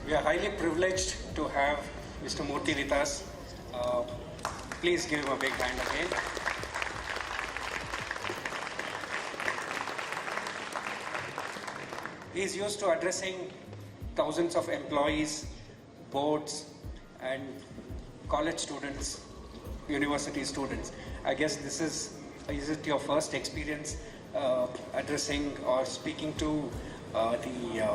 We are highly privileged to have Mr. Murthy with us. Please give him a big hand again. He is used to addressing thousands of employees, boards, and college students, university students. I guess is it your first experience addressing or speaking to the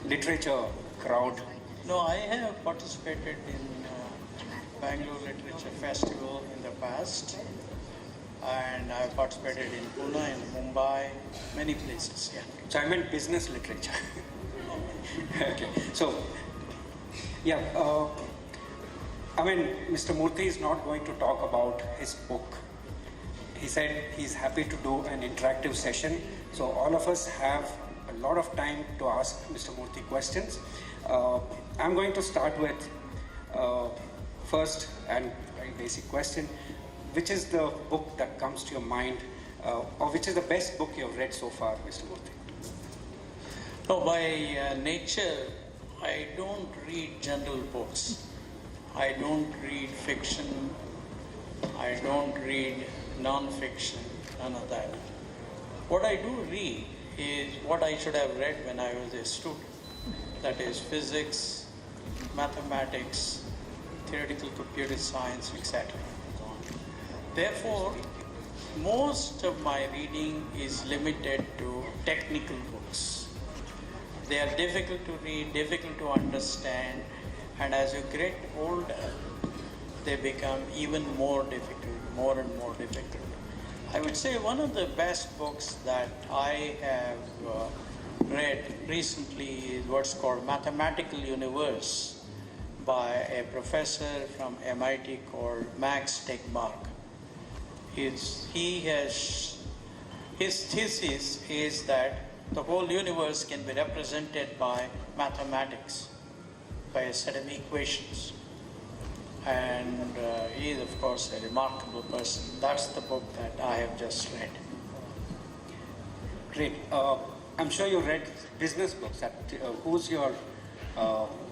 literature crowd? No, I have participated in Bangalore Literature Festival in the past, and I've participated in Pune, in Mumbai, many places. Yeah. So I meant business literature. Okay. So, yeah. I mean, Mr. Murthy is not going to talk about his book. He said he's happy to do an interactive session. So all of us have a lot of time to ask Mr. Murthy questions. I'm going to start with first and very basic question. Which is the book that comes to your mind, or which is the best book you have read so far, Mr. Murthy? No, by nature, I don't read general books. I don't read fiction. I don't read non-fiction, none of that. What I do read is what I should have read when I was a student. That is physics, mathematics, theoretical computer science, etc. Therefore, most of my reading is limited to technical books. They are difficult to read, difficult to understand, and as you get older, they become even more difficult, more and more difficult. I would say one of the best books that I have read recently is what's called Mathematical Universe by a professor from MIT called Max Tegmark. His thesis is that the whole universe can be represented by mathematics, by a set of equations. And he is, of course, a remarkable person. That's the book that I have just read. Great. I'm sure you read business books. Who's your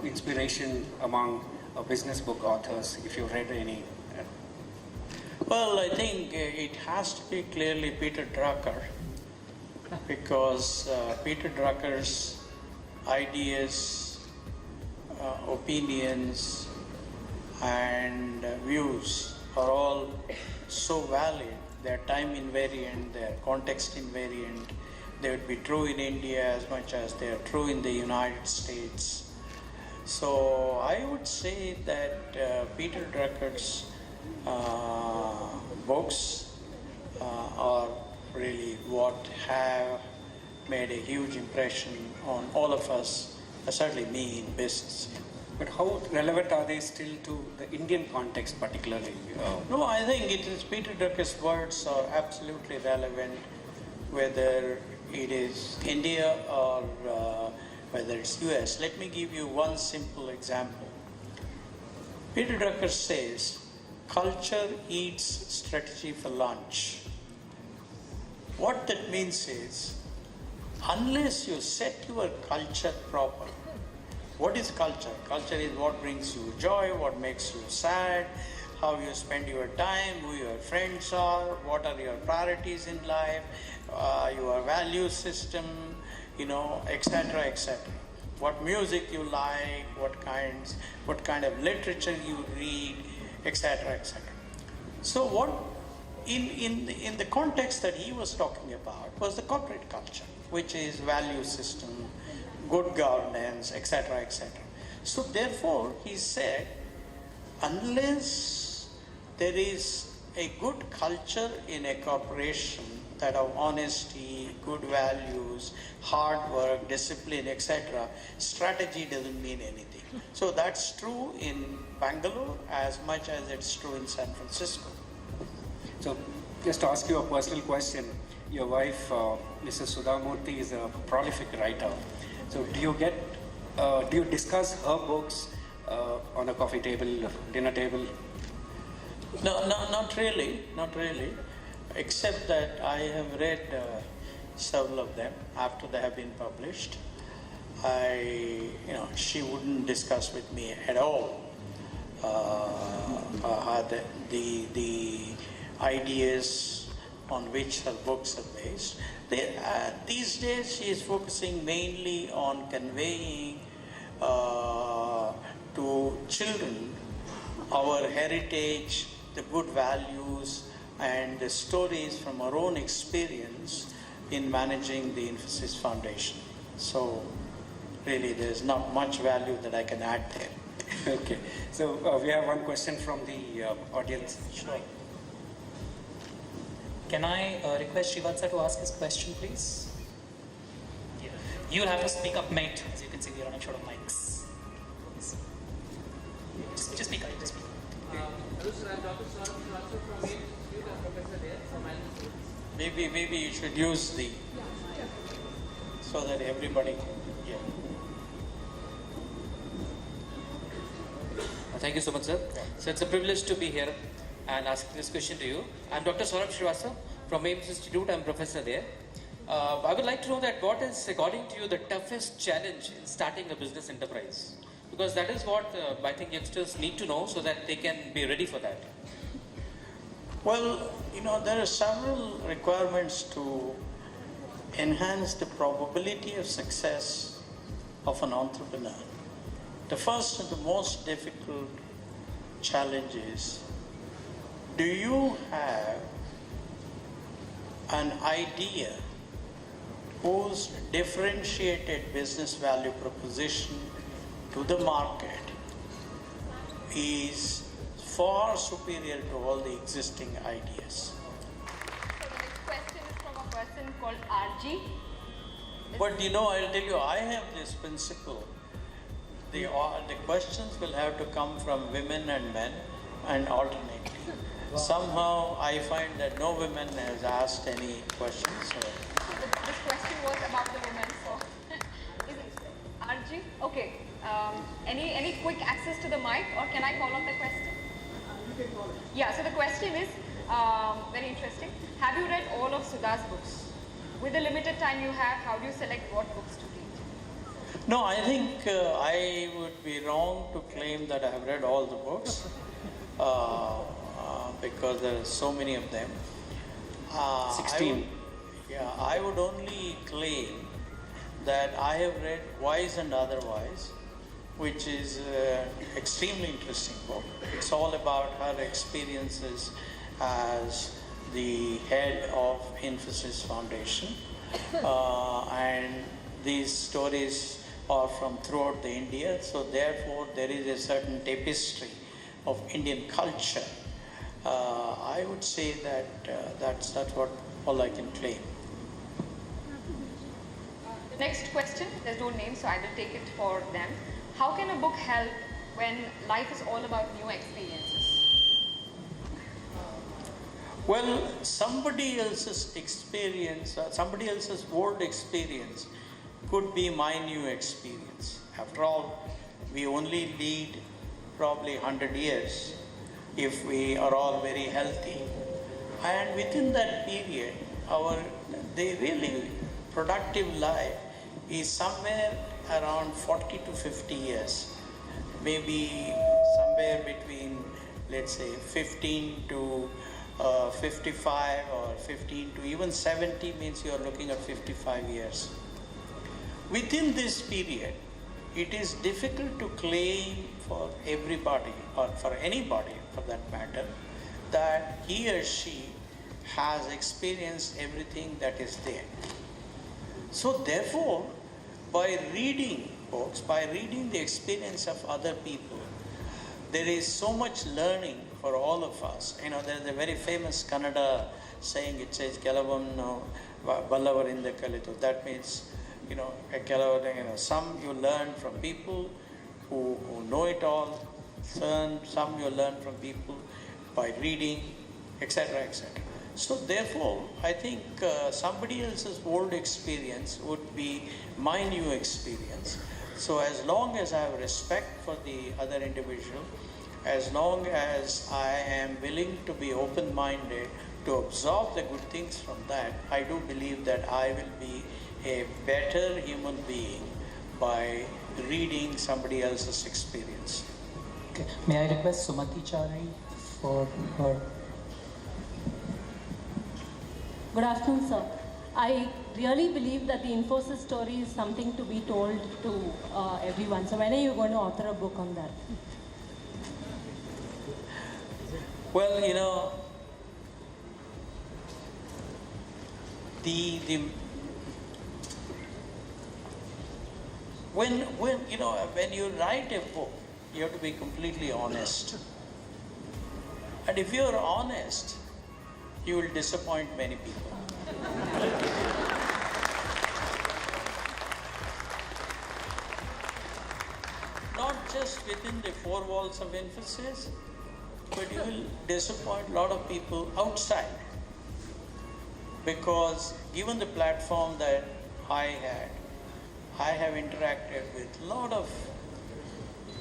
inspiration among business book authors, if you've read any? Well, I think it has to be clearly Peter Drucker, because Peter Drucker's ideas, opinions, and views are all so valid. They're time invariant, they're context invariant. They would be true in India as much as they are true in the United States. So I would say that Peter Drucker's books are really what have made a huge impression on all of us, certainly me in business. But how relevant are they still to the Indian context particularly? No, I think it is Peter Drucker's words are absolutely relevant, whether it is India or whether it's US. Let me give you one simple example. Peter Drucker says, culture eats strategy for lunch. What that means is, unless you set your culture proper. What is culture? Culture is what brings you joy, what makes you sad, how you spend your time, who your friends are, what are your priorities in life, your value system, etc., etc. What music you like, what kind of literature you read, etc., etc. So what in the context that he was talking about was the corporate culture, which is value system, good governance, etc., etc. So therefore, he said, unless there is a good culture in a corporation that of honesty, good values, hard work, discipline, etc., strategy doesn't mean anything. So that's true in Bangalore as much as it's true in San Francisco. So just to ask you a personal question, your wife, Mrs. Sudha Murthy, is a prolific writer. So do you discuss her books on a coffee table, dinner table? No, not really, except that I have read several of them after they have been published. she wouldn't discuss with me at all the ideas on which her books are based. These days she is focusing mainly on conveying to children our heritage, the good values and the stories from our own experience in managing the Infosys Foundation. So really there's not much value that I can add there. Okay, so we have one question from the audience. Sure. Can I request Srivatsa to ask his question, please? Yeah. You'll have to speak up, mate. As you can see, we're running short of mics. Just speak up. Just speak up. Hello, sir. I'm Dr. Saurabh Srivastava from Institute. I'm professor there. So Maybe you should use the so that everybody can hear. Thank you so much, sir. So it's a privilege to be here and ask this question to you. I'm Dr. Saurabh Srivastava from AIMS Institute. I'm professor there. I would like to know that what is, according to you, the toughest challenge in starting a business enterprise? Because that is what I think youngsters need to know so that they can be ready for that. Well, there are several requirements to enhance the probability of success of an entrepreneur. The first and the most difficult challenge is, do you have an idea whose differentiated business value proposition to the market is far superior to all the existing ideas? So the next question is from a person called RG. But I'll tell you, I have this principle. The questions will have to come from women and men and alternately. Somehow I find that no woman has asked any questions. So. This question was about the women, so is it RG? Okay. Any quick access to the mic, or can I call on the question? you can call it. Yeah, so the question is very interesting. Have you read all of Sudha's books? With the limited time you have, how do you select what books to read? No, I think I would be wrong to claim that I have read all the books because there are so many of them. 16. I would only claim that I have read Wise and Otherwise, which is an extremely interesting book. It's all about her experiences as the head of Infosys Foundation. And these stories are from throughout the India, so therefore there is a certain tapestry of Indian culture. I would say that that's what all I can claim. The next question, there's no name, so I will take it for them. How can a book help when life is all about new experiences? Well, somebody else's experience, somebody else's world experience could be my new experience. After all, we only lead probably 100 years if we are all very healthy. And within that period, the really productive life is somewhere around 40 to 50 years. Maybe somewhere between, let's say, 15 to 55 or 15 to even 70 means you are looking at 55 years. Within this period, it is difficult to claim for everybody or for anybody for that matter that he or she has experienced everything that is there. So therefore, by reading books, by reading the experience of other people, there is so much learning for all of us. There is a very famous Kannada saying, it says, Kelavam Ballavarinda Kalitu. That means, some you learn from people who know it all, some you learn from people by reading, etc., etc. So therefore, I think somebody else's world experience would be my new experience. So as long as I have respect for the other individual, as long as I am willing to be open-minded to absorb the good things from that, I do believe that I will be a better human being by reading somebody else's experience. Okay. May I request Sumati Chari for her? Good afternoon, sir. I really believe that the Infosys story is something to be told to everyone. So when are you going to author a book on that? Well, you know, when you write a book, you have to be completely honest. And if you're honest, you will disappoint many people. Not just within the four walls of Infosys, but you will disappoint a lot of people outside. Because given the platform that I had, I have interacted with a lot of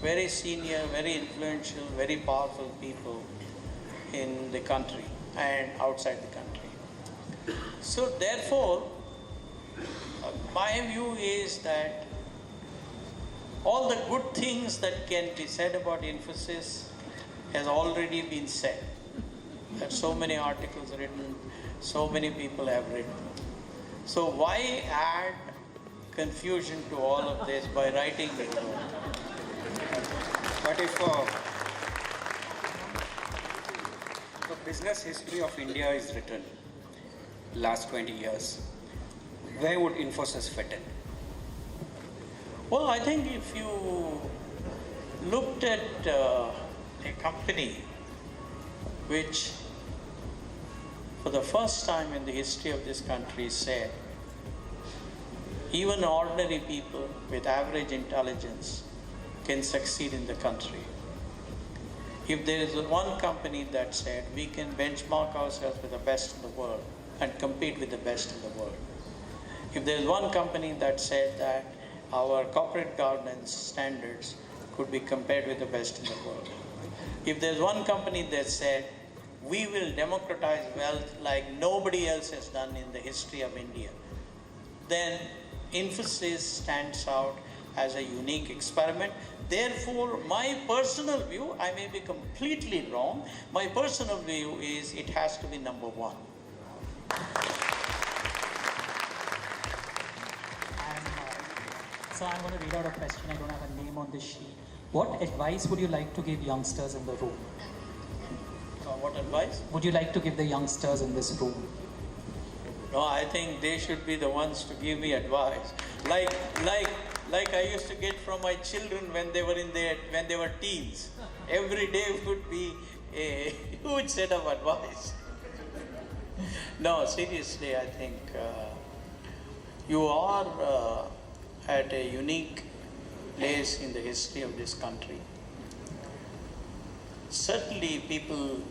very senior, very influential, very powerful people in the country and outside the country. So therefore, my view is that all the good things that can be said about Infosys has already been said. There are so many articles written, so many people have written. So why add confusion to all of this by writing the book? But if the business history of India is written last 20 years, where would Infosys fit in? Well, I think if you looked at a company which for the first time in the history of this country said even ordinary people with average intelligence can succeed in the country. If there is one company that said we can benchmark ourselves with the best in the world and compete with the best in the world. If there is one company that said that our corporate governance standards could be compared with the best in the world. If there's one company that said we will democratize wealth like nobody else has done in the history of India, then Infosys stands out as a unique experiment. Therefore, my personal view, I may be completely wrong, my personal view is it has to be number one. So I'm going to read out a question. I don't have a name on this sheet. What advice would you like to give youngsters in the room? What advice? Would you like to give the youngsters in this room? No, I think they should be the ones to give me advice. Like I used to get from my children when they were teens. Every day would be a huge set of advice. No, seriously, I think you are at a unique place in the history of this country. Certainly people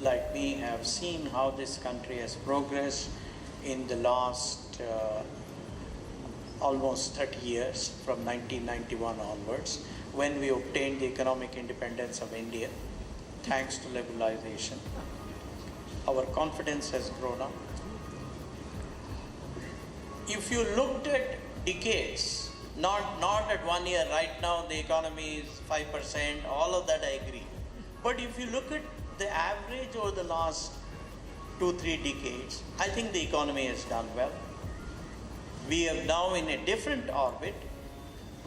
like me have seen how this country has progressed in the last almost 30 years, from 1991 onwards, when we obtained the economic independence of India, thanks to liberalization. Our confidence has grown up. If you looked at decades, not at 1 year, right now the economy is 5%, all of that I agree. But if you look at the average over the last 2-3 decades, I think the economy has done well. We are now in a different orbit.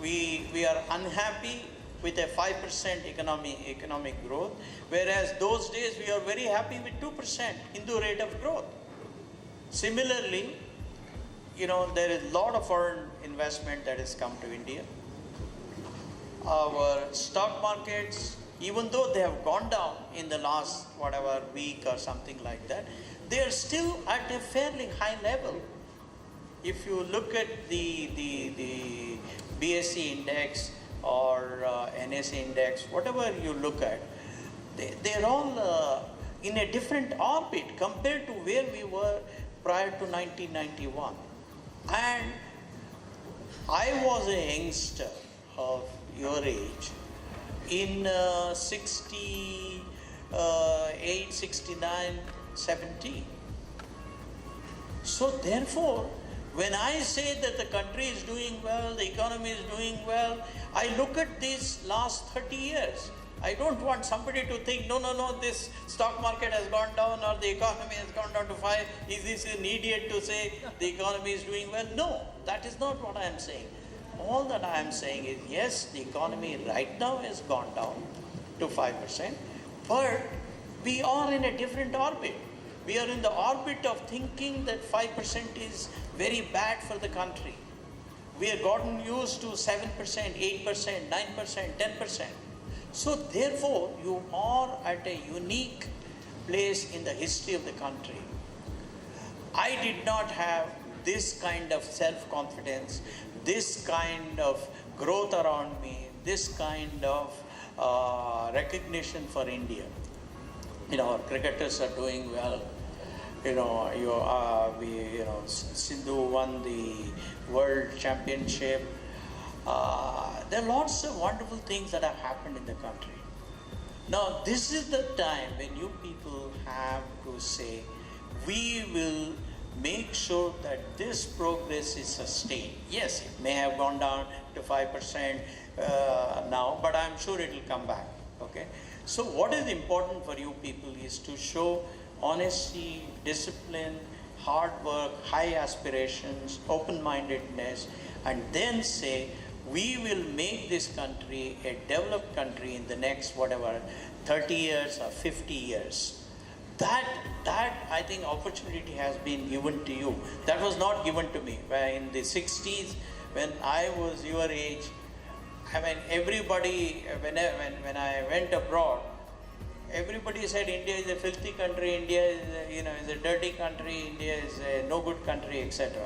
We are unhappy with a 5% economic growth, whereas those days we are very happy with 2% Hindu rate of growth. Similarly, there is a lot of foreign investment that has come to India. Our stock markets, even though they have gone down in the last week or something like that, they are still at a fairly high level. If you look at the BSE index or NSE index, whatever you look at, they're all in a different orbit compared to where we were prior to 1991. And I was a youngster of your age in 68, 69, 70. So therefore, When I say that the country is doing well, the economy is doing well, I look at these last 30 years. I don't want somebody to think, no, this stock market has gone down or the economy has gone down to 5. Is this an idiot to say the economy is doing well? No, that is not what I am saying. All that I am saying is, yes, the economy right now has gone down to 5%, but we are in a different orbit. We are in the orbit of thinking that 5% is very bad for the country. We have gotten used to 7%, 8%, 9%, 10%. So therefore, you are at a unique place in the history of the country. I did not have this kind of self-confidence, this kind of growth around me, this kind of recognition for India. Our cricketers are doing well. Sindhu won the World Championship. There are lots of wonderful things that have happened in the country. Now, this is the time when you people have to say, we will make sure that this progress is sustained. Yes, it may have gone down to 5% now, but I'm sure it will come back. Okay? So what is important for you people is to show honesty, discipline, hard work, high aspirations, open-mindedness, and then say, we will make this country a developed country in the next 30 years or 50 years. That I think opportunity has been given to you. That was not given to me. In the 60s, when I was your age, everybody, when I went abroad, everybody said India is a filthy country, India is a dirty country, India is a no good country, etc.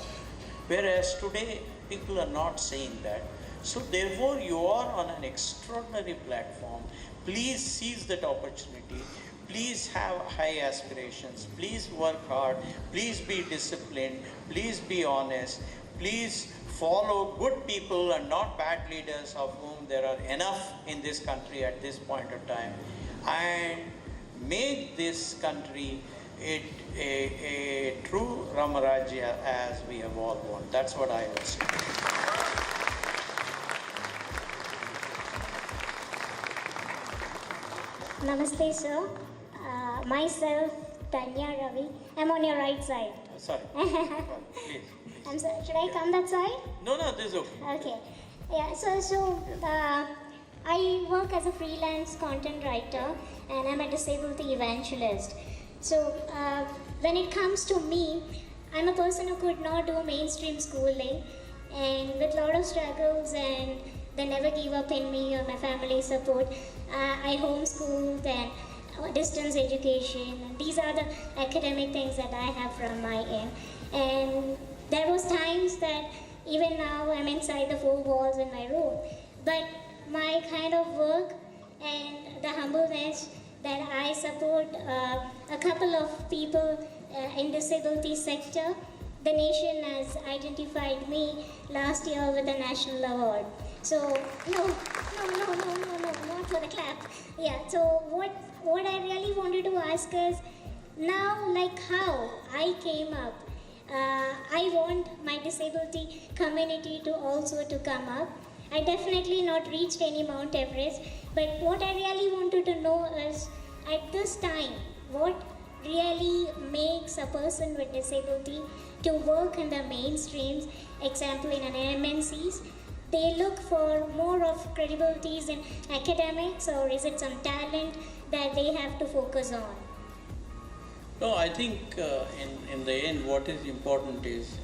Whereas today, people are not saying that. So therefore, you are on an extraordinary platform. Please seize that opportunity. Please have high aspirations. Please work hard. Please be disciplined. Please be honest. Please follow good people and not bad leaders, of whom there are enough in this country at this point of time. And make this country a true Ramarajya as we have all want. That's what I will say. Namaste, sir. Myself, Tanya Ravi. I'm on your right side. Sorry. Please. I'm sorry. Should I come that side? No, this is okay. Okay. Yeah. So I work as a freelance content writer, and I'm a disability evangelist. So when it comes to me, I'm a person who could not do mainstream schooling, and with a lot of struggles, and they never gave up in me or my family support. I homeschooled and distance education, and these are the academic things that I have from my end. And there was times that even now I'm inside the four walls in my room, but my kind of work and the humbleness that I support a couple of people in disability sector, the nation has identified me last year with a national award. So no, not for the clap. Yeah. So what I really wanted to ask is, now, like how I came up, I want my disability community to also to come up. I definitely not reached any Mount Everest, but what I really wanted to know is, at this time, what really makes a person with disability to work in the mainstreams, example in an MNCs, they look for more of credibilities in academics, or is it some talent that they have to focus on? No, I think in the end, what is important is,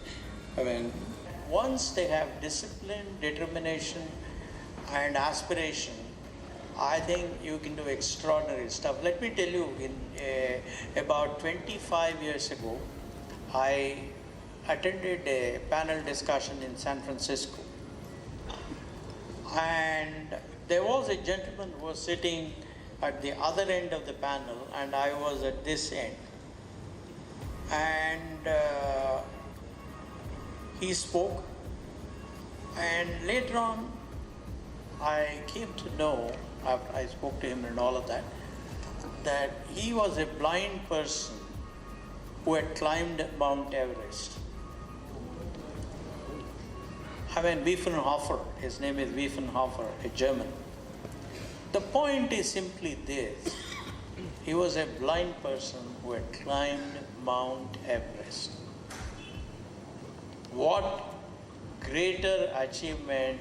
once they have discipline, determination, and aspiration, I think you can do extraordinary stuff. Let me tell you, about 25 years ago, I attended a panel discussion in San Francisco. And there was a gentleman who was sitting at the other end of the panel, and I was at this end. And he spoke, and later on I came to know, after I spoke to him and all of that, that he was a blind person who had climbed Mount Everest. Wiefenhofer, his name is Wiefenhofer, a German. The point is simply this. He was a blind person who had climbed Mount Everest. What greater achievement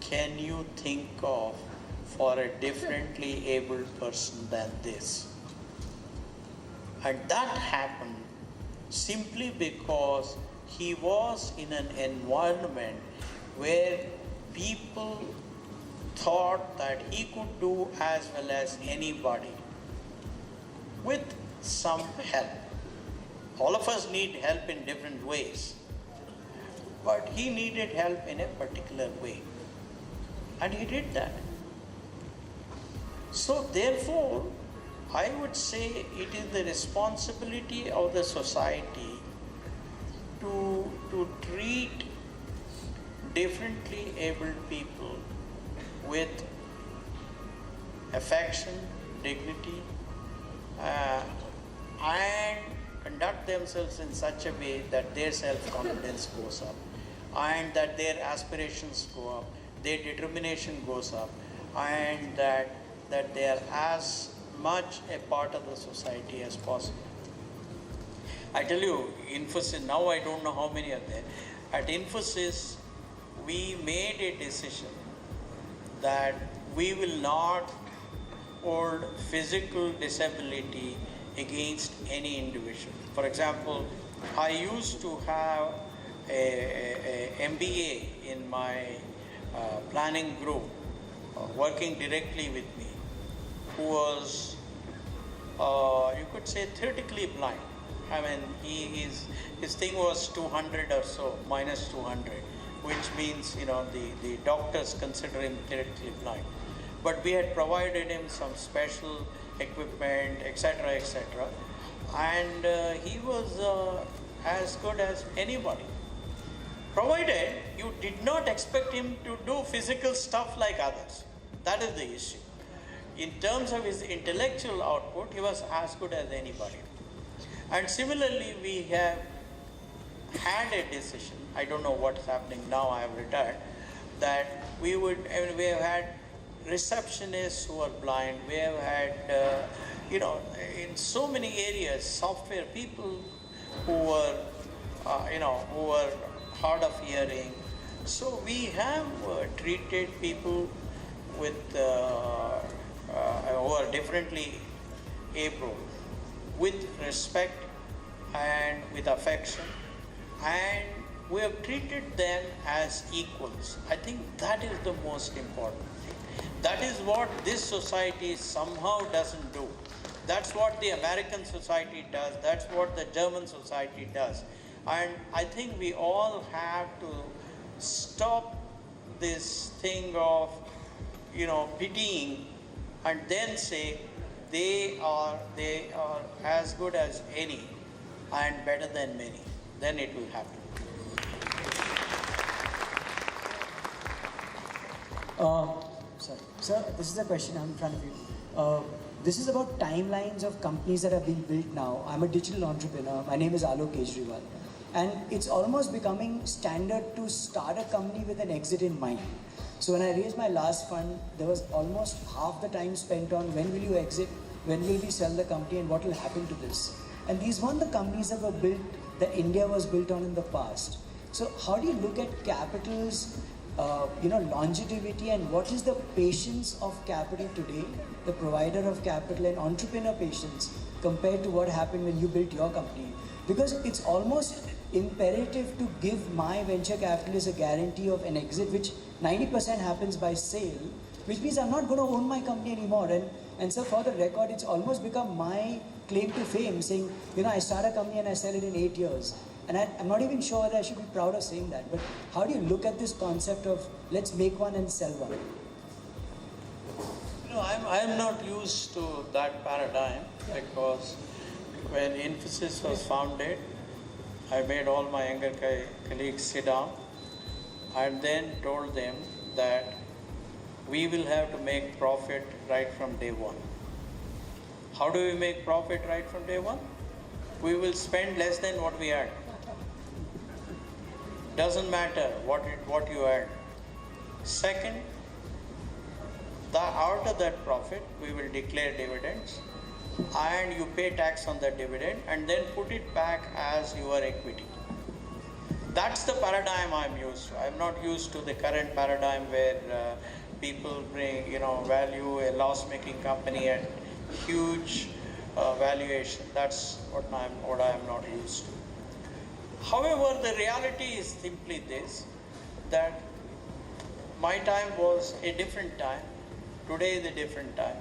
can you think of for a differently abled person than this? And that happened simply because he was in an environment where people thought that he could do as well as anybody with some help. All of us need help in different ways, but he needed help in a particular way, and he did that. So therefore, I would say it is the responsibility of the society to treat differently abled people with affection, dignity, and conduct themselves in such a way that their self-confidence goes up, and that their aspirations go up, their determination goes up, and that they are as much a part of the society as possible. I tell you, Infosys, now I don't know how many are there. At Infosys, we made a decision that we will not hold physical disability against any individual. For example, I used to have a MBA in my planning group working directly with me, who was, you could say, theoretically blind. His thing was 200 or so, minus 200, which means, the doctors consider him theoretically blind. But we had provided him some special equipment, etc., etc. And he was as good as anybody. Provided you did not expect him to do physical stuff like others. That is the issue. In terms of his intellectual output, he was as good as anybody. And similarly, we have had a decision, I don't know what's happening now, I have retired, that we have had receptionists who are blind, we have had, in so many areas, software people who were, who were hard of hearing. So we have treated people with, who are differently able, with respect and with affection, and we have treated them as equals. I think that is the most important thing. That is what this society somehow doesn't do. That's what the American society does. That's what the German society does. And I think we all have to stop this thing of, pitying and then say they are as good as any and better than many. Then it will happen. Sorry. Sir, this is a question in front of you. This is about timelines of companies that have been built now. I'm a digital entrepreneur. My name is Alok Kejriwal. And it's almost becoming standard to start a company with an exit in mind. So when I raised my last fund, there was almost half the time spent on when will you exit, when will we sell the company, and what will happen to this. And these weren't the companies that were built, that India was built on in the past. So how do you look at capital's longevity, and what is the patience of capital today, the provider of capital and entrepreneur patience, compared to what happened when you built your company? Because it's almost imperative to give my venture capitalist a guarantee of an exit, which 90% happens by sale, which means I'm not going to own my company anymore. And so for the record, it's almost become my claim to fame, saying, I start a company and I sell it in 8 years. And I'm not even sure whether I should be proud of saying that, but how do you look at this concept of let's make one and sell one? I'm not used to that paradigm, because when Infosys was founded, I made all my younger colleagues sit down and then told them that we will have to make profit right from day one. How do we make profit right from day one? We will spend less than what we earn. Doesn't matter what you earn. Second, out of that profit, we will declare dividends, and you pay tax on that dividend, and then put it back as your equity. That's the paradigm I'm used to. I'm not used to the current paradigm where people bring, value a loss-making company at huge valuation. That's what I'm not used to. However, the reality is simply this, that my time was a different time. Today is a different time.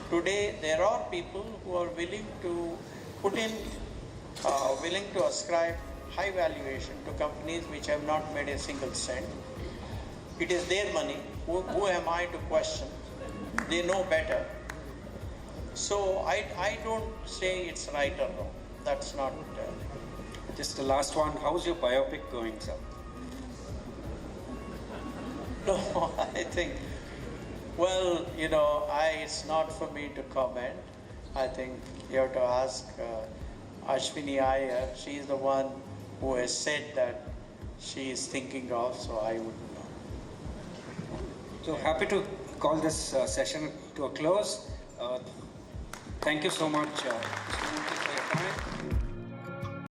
Today, there are people who are willing to willing to ascribe high valuation to companies which have not made a single cent. It is their money. Who am I to question? They know better. So I don't say it's right or wrong. That's not. Just the last one. How's your biopic going, sir? No, I think. Well, it's not for me to comment. I think you have to ask Ashwini Iyer. She is the one who has said that she is thinking of, so I wouldn't know. So happy to call this session to a close. Thank you so much, Mr. Murthy, for your time.